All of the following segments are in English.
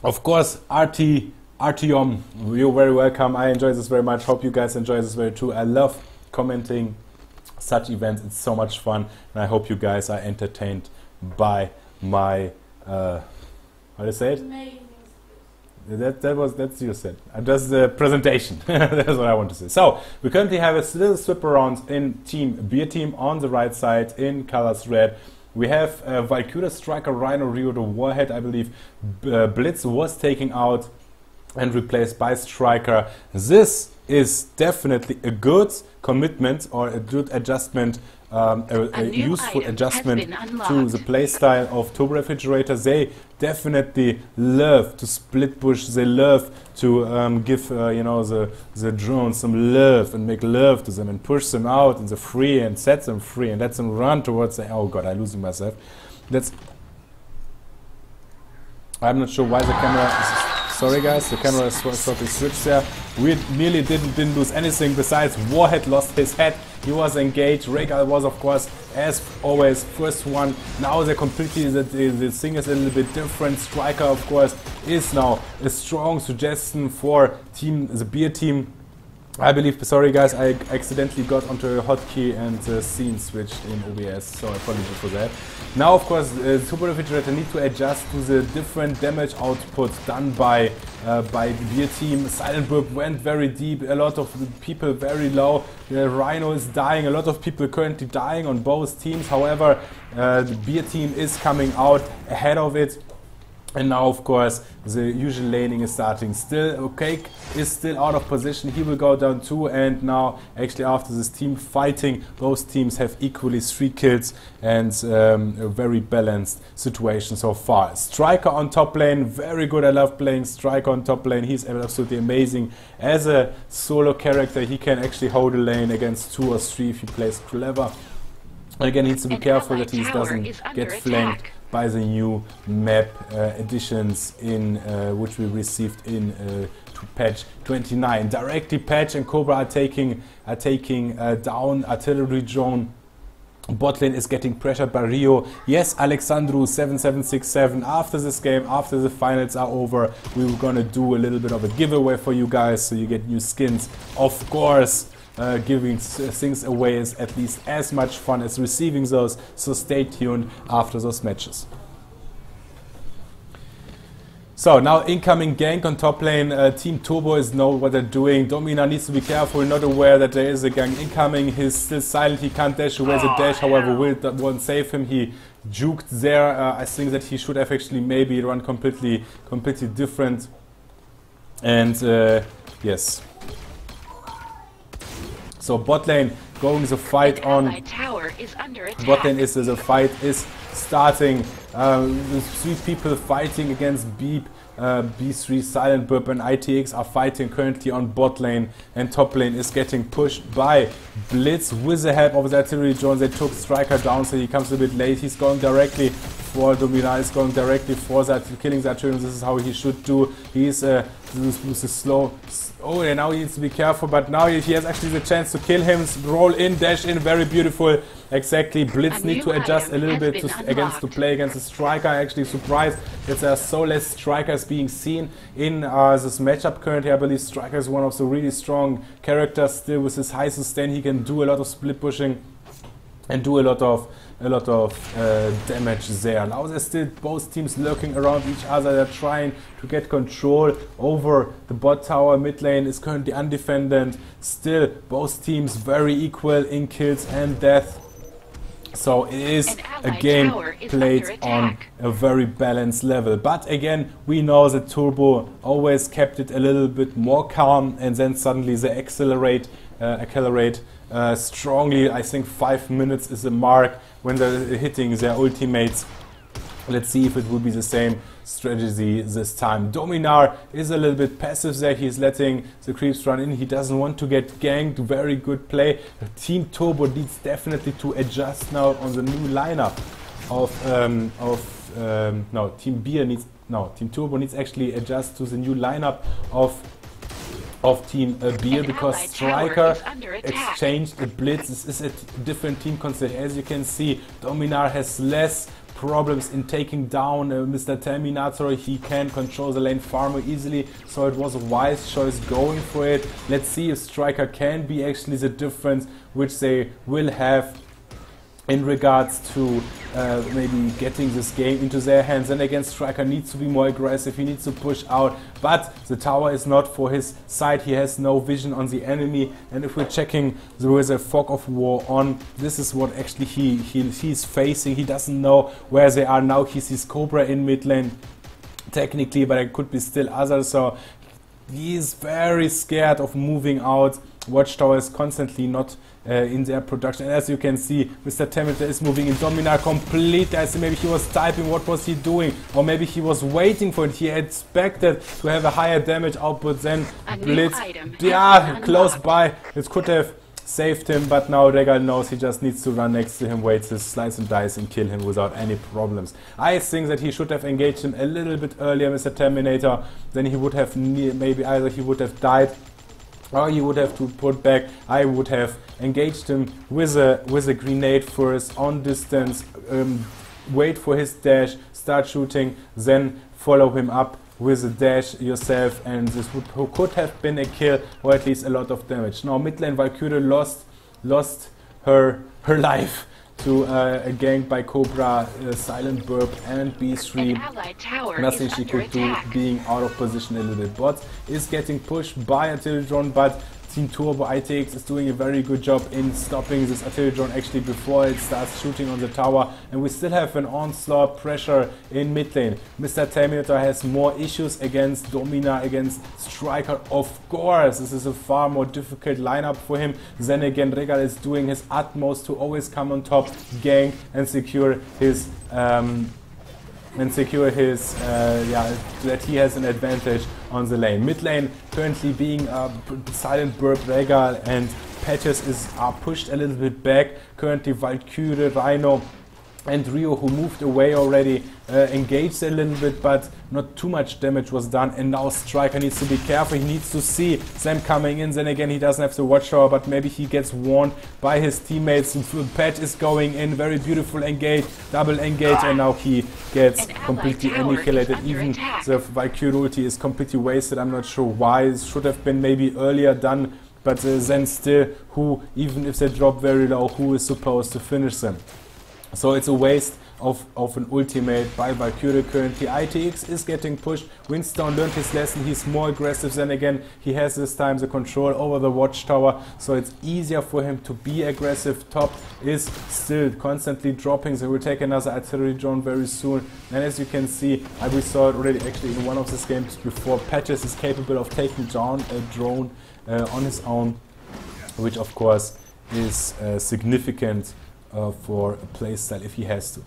Of course, Artyom, you're very welcome. I enjoy this very much. Hope you guys enjoy this very too. I love commenting such events. It's so much fun, and I hope you guys are entertained by my how do you say it? That's you said. Just the presentation. That's what I want to say. So we currently have a little swap around in Team Beerteam on the right side in colors red. We have Valkyrie, Striker, Rhino, Rio, the Warhead. I believe Blitz was taken out and replaced by Striker. This is definitely a good commitment or a good adjustment, a useful adjustment to the playstyle of Turborefrigarator. They definitely love to split push. They love to give you know, the drones some love and make love to them and push them out in the free and set them free and let them run towards the. Oh god, I'm losing myself. I'm not sure why the camera is. Sorry guys, the camera is sort of switched there. We nearly didn't lose anything besides Warhead lost his head. He was engaged. Regal was of course, as always, first one. Now they're completely, the thing is a little bit different. Striker of course is now a strong suggestion for the Beerteam. I believe, sorry guys, I accidentally got onto a hotkey and the scene switched in OBS, so I apologize for that. Now of course, Turborefrigarator need to adjust to the different damage output done by the Beerteam. Silent Burp went very deep, a lot of people very low. Rhino is dying, a lot of people currently dying on both teams. However, the Beerteam is coming out ahead of it. And now, of course, the usual laning is starting. Still, Cake is still out of position. He will go down too. And now, actually, after this team fighting, both teams have equally 3 kills and a very balanced situation so far. Striker on top lane, very good. I love playing Striker on top lane. He's absolutely amazing. As a solo character, he can actually hold a lane against 2 or 3 if he plays clever. And again, he needs to be careful that he doesn't get flanked by the new map additions in which we received in patch 29. Directly Patch and Cobra are taking down artillery drone. Bot lane is getting pressured by Rio. Yes, Alexandru 7767. After this game, after the finals are over, we were gonna do a little bit of a giveaway for you guys, so you get new skins. Of course, giving things away is at least as much fun as receiving those, so stay tuned after those matches. So now incoming gank on top lane. Team Turbo know what they're doing. Domina needs to be careful, not aware that there is a gank incoming. He's still silent, he can't dash away the dash, however won't save him. He juked there. I think that he should have actually maybe run completely different. And yes. So bot lane going the fight on. Bot lane is the fight is starting. 3 people fighting against Beep, B3, Silent Burp and ITX are fighting currently on bot lane, and top lane is getting pushed by Blitz with the help of the artillery drones. They took Striker down, so he comes a bit late. He's going directly for Domina, is going directly for that, killing the artillery. This is how he should do. He's this is slow. Oh, and now he needs to be careful, but now he has actually the chance to kill him. Roll in, dash in, very beautiful. Exactly, Blitz need to adjust a little bit to play against the Striker. Actually surprised that there are so less Strikers being seen in this matchup currently. I believe Striker is one of the really strong characters. Still with his high sustain, he can do a lot of split pushing and do a lot of damage there. Now there's still both teams lurking around each other. They're trying to get control over the bot tower. Mid lane is currently undefended. Still both teams very equal in kills and death. So it is a game played on a very balanced level. But again, we know that Turbo always kept it a little bit more calm, and then suddenly they accelerate strongly. I think 5 minutes is the mark when they're hitting their ultimates. Let's see if it will be the same strategy this time. Dominar is a little bit passive there. He's letting the creeps run in. He doesn't want to get ganked. Very good play. Team Turbo needs definitely to adjust now on the new lineup Team Turbo needs actually adjust to the new lineup of Team Beer, because Striker exchanged a blitz. This is a different team concept. As you can see, Dominar has less problems in taking down Mr. Terminator. He can control the lane far more easily, so it was a wise choice going for it. Let's see if Striker can be actually the difference which they will have in regards to maybe getting this game into their hands. And again, Striker needs to be more aggressive, he needs to push out, but the tower is not for his side, he has no vision on the enemy. And if we're checking, there is a fog of war on, this is what actually he's facing. He doesn't know where they are now. He sees Cobra in mid lane technically, but it could be still others, so he's very scared of moving out. Watchtower is constantly not in their production, and as you can see, Mr. Terminator is moving in. Dominar completely, I see, maybe he was typing, what was he doing? Or maybe he was waiting for it, he expected to have a higher damage output than Blitz. Yeah, close by, it could have saved him, but now Regal knows he just needs to run next to him, waits his slice and dice and kill him without any problems. I think that he should have engaged him a little bit earlier, Mr. Terminator, then he would have, maybe either he would have died or he would have to put back. I would have engaged him with a grenade first on distance, wait for his dash, start shooting, then follow him up with a dash yourself, and this could have been a kill or at least a lot of damage. Now mid lane Valkyrie lost her life to a gank by Cobra, Silent Burp and B3. Nothing she could do, being out of position a little bit. Bot is getting pushed by artillery drone, but Team Turbo ITX is doing a very good job in stopping this artillery drone actually before it starts shooting on the tower, and we still have an onslaught pressure in mid lane. Mr. Terminator has more issues against Dominar, against Striker, of course. This is a far more difficult lineup for him. Then again, Regal is doing his utmost to always come on top, gank and secure his that he has an advantage on the lane. Mid lane currently being Silent Burp, Regal and Patches are pushed a little bit back. Currently Valkyrie, Rhino and Rio, who moved away already, engaged a little bit, but not too much damage was done. And now Striker needs to be careful, he needs to see them coming in. Then again, he doesn't have the watchtower, but maybe he gets warned by his teammates. Patch is going in, very beautiful engage, double engage, and now he gets completely annihilated. Even the Valkyrie ulti is completely wasted. I'm not sure why, it should have been maybe earlier done, but then still, who, even if they drop very low, who is supposed to finish them? So it's a waste of an ultimate by Valkyrie currently. ITX is getting pushed. Winstone learned his lesson, he's more aggressive. Then again, he has this time the control over the watchtower, so it's easier for him to be aggressive. Top is still constantly dropping, so we'll take another artillery drone very soon. And as you can see, we saw it already actually in one of these games before, Patches is capable of taking down a drone on his own, which of course is significant for a playstyle if he has to.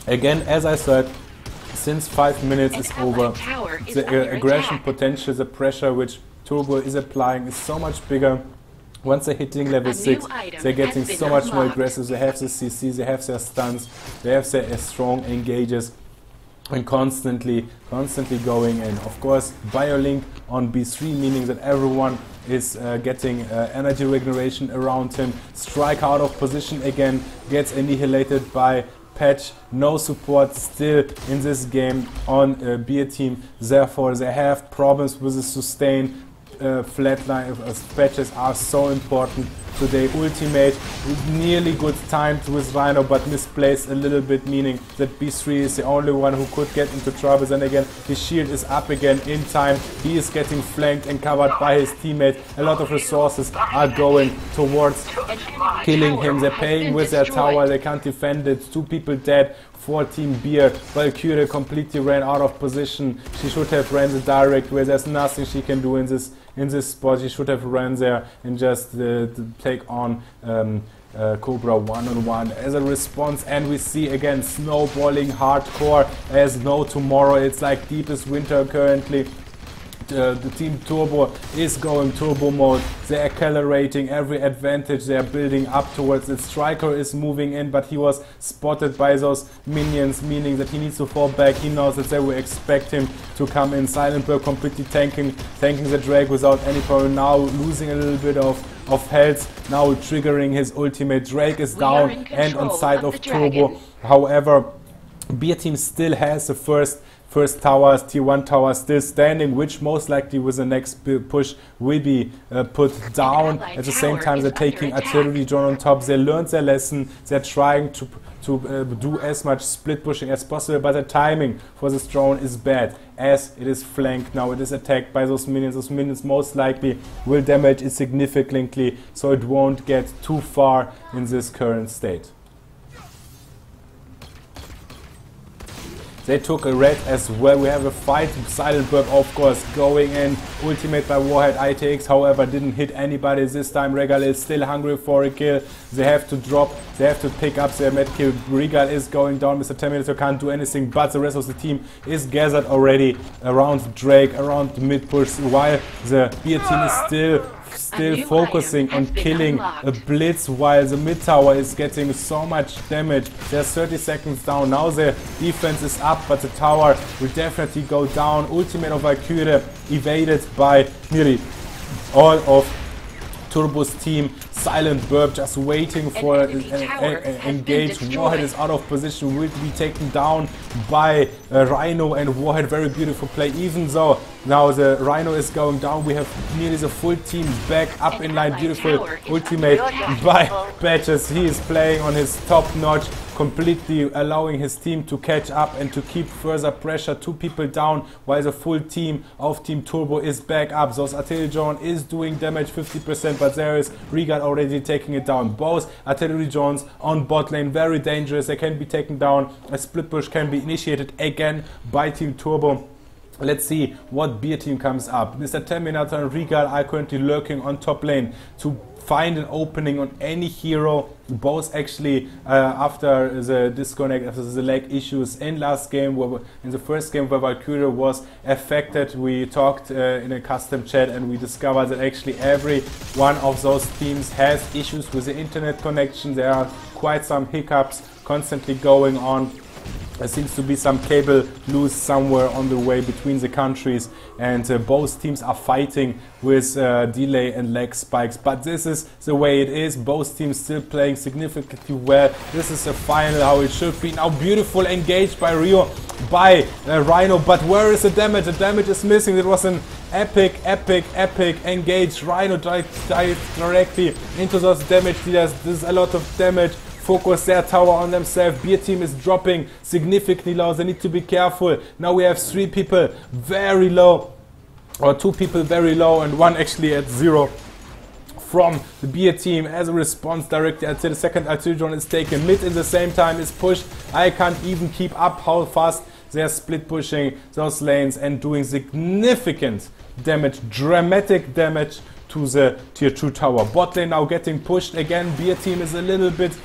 Again, as I said, since 5 minutes is over, the aggression potential, the pressure which Turbo is applying is so much bigger. Once they're hitting level 6, they're getting so much more aggressive. They have the CC, they have their stuns, they have their strong engages, and constantly going in. Of course, BioLink on B3, meaning that everyone is getting energy regeneration around him. Strike out of position again, gets annihilated by Patch. No support still in this game on Beerteam, therefore they have problems with the sustain. Flatline patches are so important today. Ultimate nearly good timed with Rhino, but misplaced a little bit, meaning that B3 is the only one who could get into trouble. Then again, his shield is up again in time. He is getting flanked and covered by his teammate. A lot of resources are going towards killing him. They're paying with their tower, they can't defend it. 2 people dead for Team Beer. Valkyrie completely ran out of position. She should have ran the direct way. There's nothing she can do in this spot. She should have ran there and just take on Cobra one-on-one as a response. And we see again snowballing hardcore as no tomorrow. It's like deepest winter currently. The Team Turbo is going turbo mode. They're accelerating every advantage they are building up towards it. Striker is moving in, but he was spotted by those minions, meaning that he needs to fall back. He knows that they will expect him to come in. Silent Bird completely tanking the drag without any problem. Now losing a little bit of of health, now triggering his ultimate. Drake is down and on side of Turbo. However, Beerteam still has the first towers, tier 1 tower still standing, which most likely with the next push will be put down. At the same time, they're taking artillery drone on top. They learned their lesson. They're trying to do as much split pushing as possible, but the timing for this drone is bad, as it is flanked now. It is attacked by those minions. Those minions most likely will damage it significantly, so it won't get too far in this current state. They took a red as well. We have a fight. Silent Burp, of course, going in. Ultimate by Warhead ITX, however, didn't hit anybody this time. Regal is still hungry for a kill. They have to drop. They have to pick up their medkill. Regal is going down. Mr. Terminator can't do anything, but the rest of the team is gathered already around Drake, around the mid push, while the Beerteam is still focusing on killing a blitz, while the mid tower is getting so much damage. They're 30 seconds down. Now the defense is up, but the tower will definitely go down. Ultimate of Valkyrie evaded by nearly all of Turbo's team. Silent Burp just waiting for engage. Warhead is out of position, will be taken down by Rhino, and Warhead, very beautiful play. Even though now the Rhino is going down, we have nearly the full team back up in line. Beautiful ultimate by Badges. He is playing on his top notch, completely allowing his team to catch up and to keep further pressure. 2 people down, while the full team of Team Turbo is back up. Those artillery drone is doing damage 50%, but there is Regal already taking it down. Both artillery drones on bot lane, very dangerous. They can be taken down. A split push can be initiated again by Team Turbo. Let's see what Beerteam comes up. Mr. Terminator and Regal are currently lurking on top lane to find an opening on any hero. Both actually after the disconnect, after the lag issues in last game, in the first game where Valkyrie was affected, we talked in a custom chat and we discovered that actually every one of those teams has issues with the internet connection. There are quite some hiccups constantly going on. There seems to be some cable loose somewhere on the way between the countries, and both teams are fighting with delay and lag spikes. But this is the way it is. Both teams still playing significantly well. This is the final, how it should be. Now beautiful engaged by Rio, by Rhino, but where is the damage? The damage is missing. It was an epic engage. Rhino dived directly into those damage dealers. This is a lot of damage. Focus their tower on themselves. Beerteam is dropping significantly low. They need to be careful. Now we have 3 people very low, or 2 people very low, and 1 actually at 0 from the Beerteam. As a response directly until the second artillery drone is taken. Mid in the same time is pushed. I can't even keep up how fast they are split pushing those lanes and doing significant damage, dramatic damage to the tier 2 tower. Bot lane now getting pushed again. Beerteam is a little bit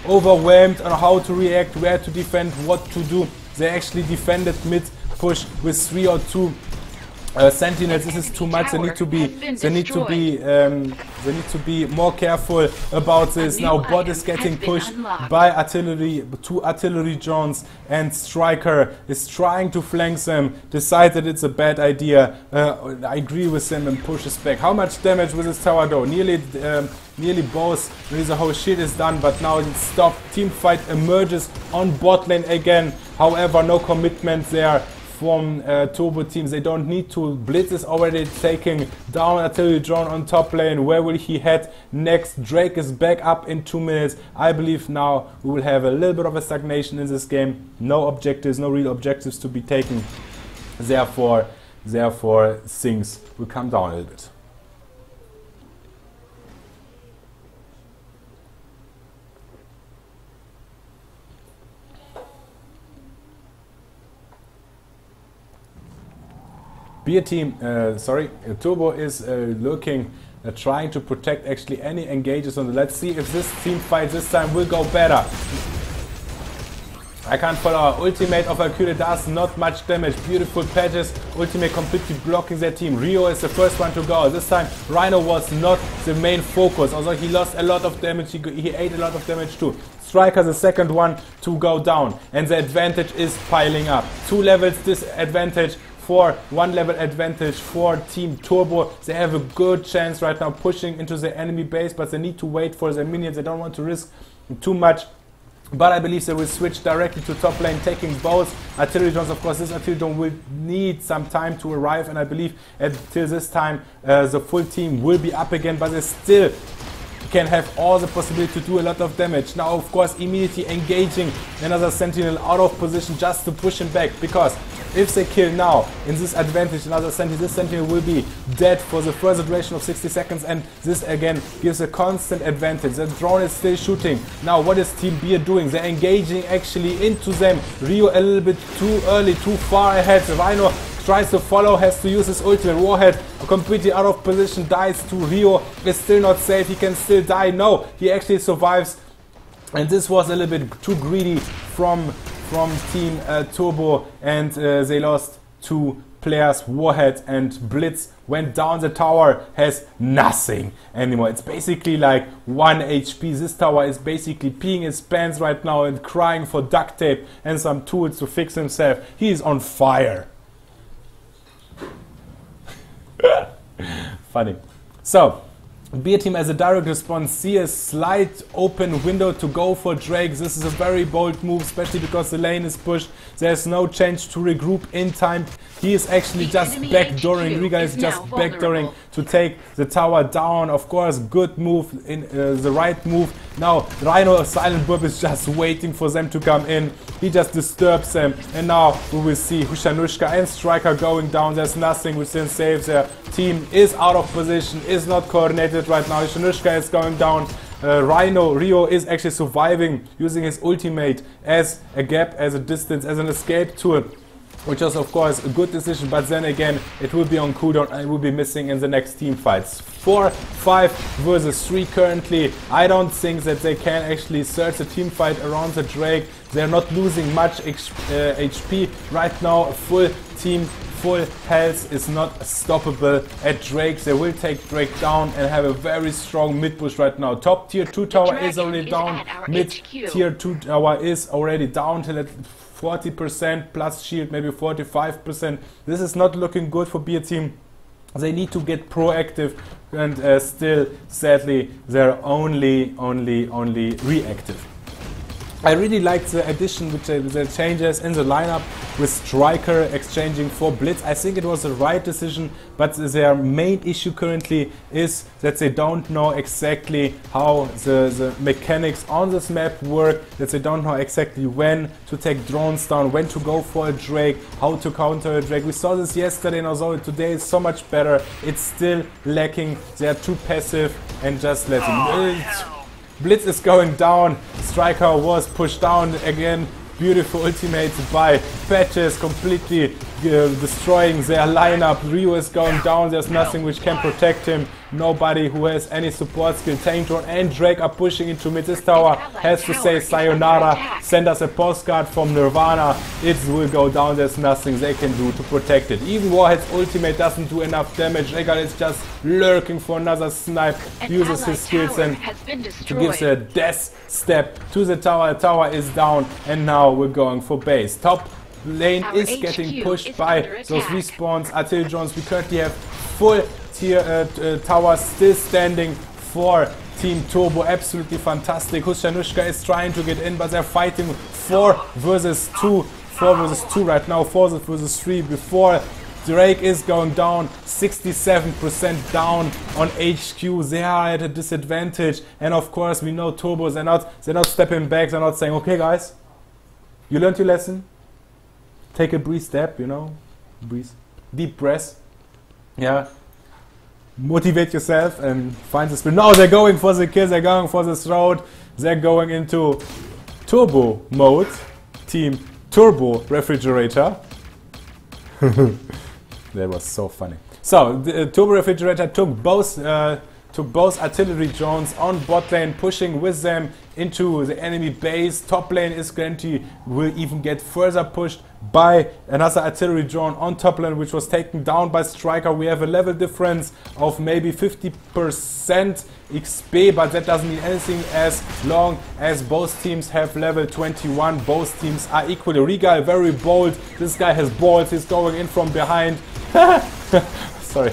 overwhelmed on how to react, where to defend, what to do. They actually defended mid push with 3 or 2 sentinels. This is too much. They need to be more careful about this. Now bot is getting pushed by artillery, 2 artillery drones, and Striker is trying to flank them. Decided it's a bad idea. I agree with them and pushes back. How much damage with this tower though? Nearly both. Nearly the whole shit is done, but now it's stopped. Team fight emerges on bot lane again. However, no commitment there from Turbo teams. They don't need to. Blitz is already taking down artillery drone on top lane. Where will he head next? Drake is back up in 2 minutes. I believe now we will have a little bit of a stagnation in this game. No objectives, no real objectives to be taken. Therefore things will come down a little bit. Turbo is looking, trying to protect actually any engages on the. Let's see if this team fight this time will go better. I can't follow. Our ultimate of Valkyrie does not much damage. Beautiful patches. Ultimate completely blocking their team. Rio is the first one to go. This time Rhino was not the main focus. Although he lost a lot of damage, he ate a lot of damage too. Striker the second one to go down. And the advantage is piling up. 2 levels disadvantage for 1 level advantage for Team Turbo. They have a good chance right now pushing into the enemy base, but they need to wait for their minions. They don't want to risk too much. But I believe they will switch directly to top lane, taking both artillery drones. Of course, this artillery drone will need some time to arrive, and I believe until this time the full team will be up again, but they still can have all the possibility to do a lot of damage. Now, of course, immediately engaging another sentinel out of position just to push him back, because if they kill now in this advantage another sentinel, this sentinel will be dead for the further duration of 60 seconds, and this again gives a constant advantage. The drone is still shooting. Now, what is Team Beer doing? They're engaging actually into them. Rio a little bit too early, too far ahead. The Rhino tries to follow, has to use his ultimate. Warhead completely out of position, dies to Rio. Is still not safe, he can still die. No, he actually survives. And this was a little bit too greedy from Team Turbo, and they lost 2 players. Warhead and Blitz went down. The tower has nothing anymore. It's basically like 1 HP. This tower is basically peeing his pants right now and crying for duct tape and some tools to fix himself. He is on fire. Funny. So, Beerteam as a direct response see a slight open window to go for Drake. This is a very bold move, especially because the lane is pushed. There's no chance to regroup in time. He is actually just backdooring. Riga is just backdooring to take the tower down. Of course, good move, in the right move. Now, Rhino Silent Burp is just waiting for them to come in. He just disturbs them. And now we will see Hushanushka and Striker going down. There's nothing which then saves their team. Is out of position, is not coordinated right now. Hushanushka is going down. Rio is actually surviving using his ultimate as a gap, as a distance, as an escape tool, which is of course a good decision, but then again it will be on cooldown and will be missing in the next team fights. 4, 5 versus 3 currently. I don't think that they can actually search a team fight around the Drake. They're not losing much HP right now. A full team, full health is not stoppable at Drake. They will take Drake down and have a very strong mid push right now. Top tier 2 tower is already down. Mid tier 2 tower is already down till at 40% plus shield, maybe 45%. This is not looking good for Beerteam. They need to get proactive, and still, sadly, they're only reactive. I really like the addition, the changes in the lineup with Striker exchanging for Blitz. I think it was the right decision, but their main issue currently is that they don't know exactly how the mechanics on this map work, that they don't know exactly when to take drones down, when to go for a Drake, how to counter a Drake. We saw this yesterday, and although today is so much better, it's still lacking. They're too passive and just let them... Blitz is going down. Striker was pushed down again. Beautiful ultimates by Patches, completely destroying their lineup. Rio is going down. There's nothing which can protect him. Nobody who has any support skill. Tank Drone and Drake are pushing into mid. This tower has to say sayonara. Send us a postcard from Nirvana. It will go down. There's nothing they can do to protect it. Even Warhead's ultimate doesn't do enough damage. Regal is just lurking for another snipe. Uses his skills and gives a death step to the tower. The tower is down, and now we're going for base. Top lane is getting pushed by those respawns. Artillery drones. We currently have full tier tower still standing for Team Turbo. Absolutely fantastic. Hushanushka is trying to get in, but they're fighting 4 versus 2. 4 versus 2 right now. 4 versus 3 before Drake is going down. 67% down on HQ. They are at a disadvantage, and of course we know Turbo, they're not stepping back. They're not saying, okay guys, you learned your lesson, take a breathe step, you know, breathe, deep breath, yeah, motivate yourself and find the spirit. No, they're going for the kill, they're going for the throat, they're going into Turbo mode. Team Turborefrigarator. That was so funny. So the Turborefrigarator took both took both artillery drones on bot lane, pushing with them into the enemy base. Top lane is will even get further pushed by another artillery drone on top lane, which was taken down by Striker. We have a level difference of maybe 50% XP, but that doesn't mean anything as long as both teams have level 21. Both teams are equally. Regal very bold. This guy has balls. He's going in from behind. Sorry.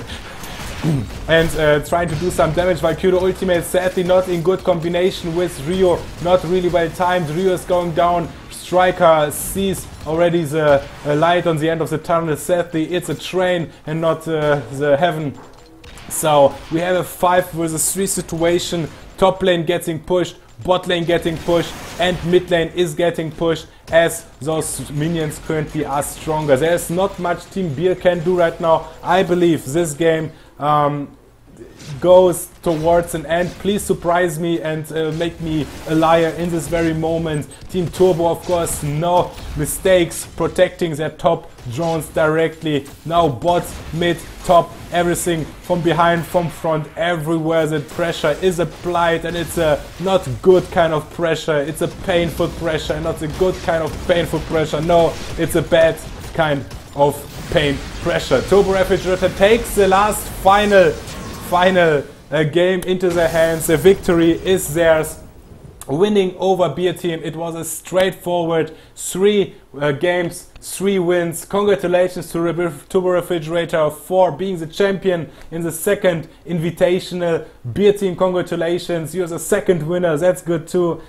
And trying to do some damage. Valkyrie ultimate sadly not in good combination with Rio. Not really well timed. Rio is going down. Striker sees already the light on the end of the tunnel. Sadly it's a train and not the heaven. So we have a 5 versus 3 situation. Top lane getting pushed, bot lane getting pushed, and mid lane is getting pushed as those minions currently are stronger. There's not much Team Beer can do right now. I believe this game goes towards an end. Please surprise me and make me a liar in this very moment. Team Turbo, of course, no mistakes protecting their top drones directly. Now bot, mid, top, everything from behind, from front, everywhere the pressure is applied, and it's a not good kind of pressure. It's a painful pressure and not a good kind of painful pressure. No, it's a bad kind of pain pressure. Turborefrigarator takes the last final game into their hands. The victory is theirs, winning over Beerteam. It was a straightforward 3 games, 3 wins. Congratulations to Turborefrigarator for being the champion in the second Invitational. Beerteam, congratulations, you're the second winner. That's good too.